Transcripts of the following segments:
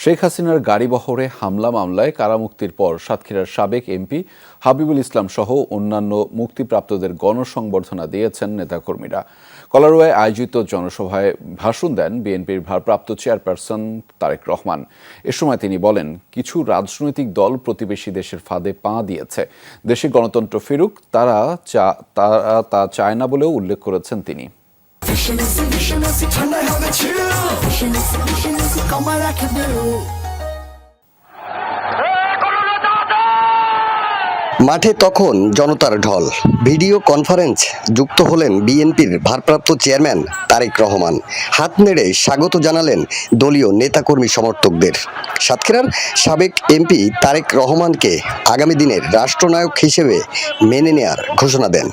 শেখ হাসিনার গাড়িবহরে হামলা মামলায় কারামুক্তির পর সাতক্ষীরার সাবেক এমপি হাবিবুল ইসলাম সহ অন্যান্য মুক্তিপ্রাপ্তদের গণসংবর্ধনা দিয়েছেন নেতাকর্মীরা। কলারোয়ায় আয়োজিত জনসভায় ভাষণ দেন বিএনপির ভারপ্রাপ্ত চেয়ারপারসন তারেক রহমান। এ সময় তিনি বলেন, কিছু রাজনৈতিক দল প্রতিবেশী দেশের ফাঁদে পা দিয়েছে, দেশে গণতন্ত্র ফিরুক, তারা তা চায় না বলেও উল্লেখ করেছেন তিনি। মাঠে তখন জনতার ঢল। ভিডিও কনফারেন্স যুক্ত হলেন বিএনপির ভারপ্রাপ্ত চেয়ারম্যান তারেক রহমান। হাত নেড়ে স্বাগত জানালেন দলীয় নেতাকর্মী সমর্থকদের। সাতক্ষীরার সাবেক এমপি তারেক রহমানকে আগামী দিনের রাষ্ট্রনায়ক হিসেবে মেনে নেয়ার ঘোষণা দেন।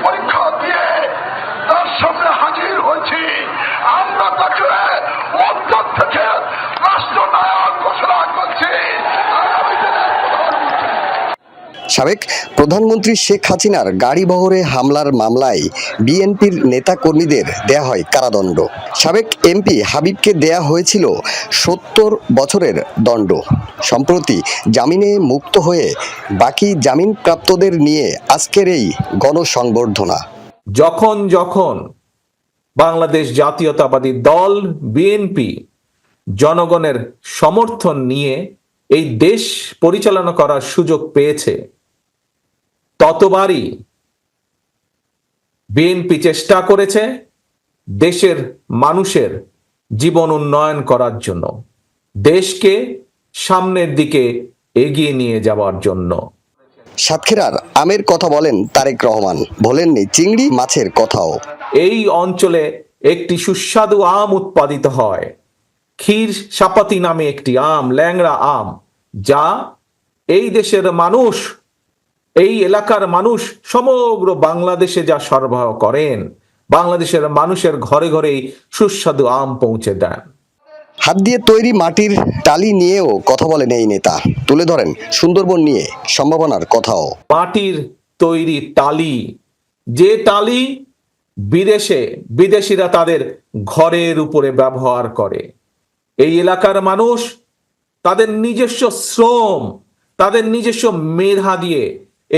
পরীক্ষা দিয়ে তার সামনে হাজির হয়েছি, আমরা তাকে অন্তর থেকে রাষ্ট্রনায়ক ঘোষণা করছি। সাবেক প্রধানমন্ত্রী শেখ হাসিনার গাড়িবহরে হামলার মামলায় বিএনপির নেতাকর্মীদের দেয়া হয় কারাদণ্ড। সাবেক এমপি হাবিবকে দেয়া হয়েছিল ৭০ বছরের দণ্ড। সম্প্রতি জামিনে মুক্ত হয়ে বাকি জামিনপ্রাপ্তদের নিয়ে আজকের এই গণসংবর্ধনা। যখন যখন বাংলাদেশ জাতীয়তাবাদী দল বিএনপি জনগণের সমর্থন নিয়ে এই দেশ পরিচালনা করার সুযোগ পেয়েছে, ততবারই বিএনপি চেষ্টা করেছে দেশের মানুষের জীবন উন্নয়ন করার জন্য, দেশকে সামনের দিকে এগিয়ে নিয়ে যাওয়ার জন্য। সাতক্ষীরার আমের কথা বলেন তারেক রহমান, বলেননি চিংড়ি মাছের কথাও। এই অঞ্চলে একটি সুস্বাদু আম উৎপাদিত হয়, ক্ষীর সাপাতি নামে একটি আম, ল্যাংড়া আম, যা এই দেশের মানুষ, এই এলাকার মানুষ সমগ্র বাংলাদেশে যা সরবরাহ করেন, বাংলাদেশের মানুষের ঘরে ঘরেই সুস্বাদু আম পৌঁছে দেন। হাত দিয়ে তৈরি মাটির টালি নিয়েও কথা বলেন এই নেতা, তুলে ধরেন সুন্দরবন নিয়ে সম্ভাবনার কথাও। মাটির তৈরি টালি, যে টালি বিদেশিরা তাদের ঘরের উপরে ব্যবহার করে, এই এলাকার মানুষ তাদের নিজস্ব শ্রম, তাদের নিজস্ব মেধা দিয়ে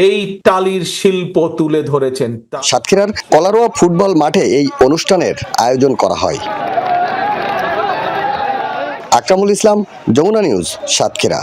এই টালির শিল্প তুলে ধরেছেন। সাতক্ষীরার কলারোয়া ফুটবল মাঠে এই অনুষ্ঠানের আয়োজন করা হয়। আকরামুল ইসলাম, যমুনা নিউজ, সাতক্ষীরা।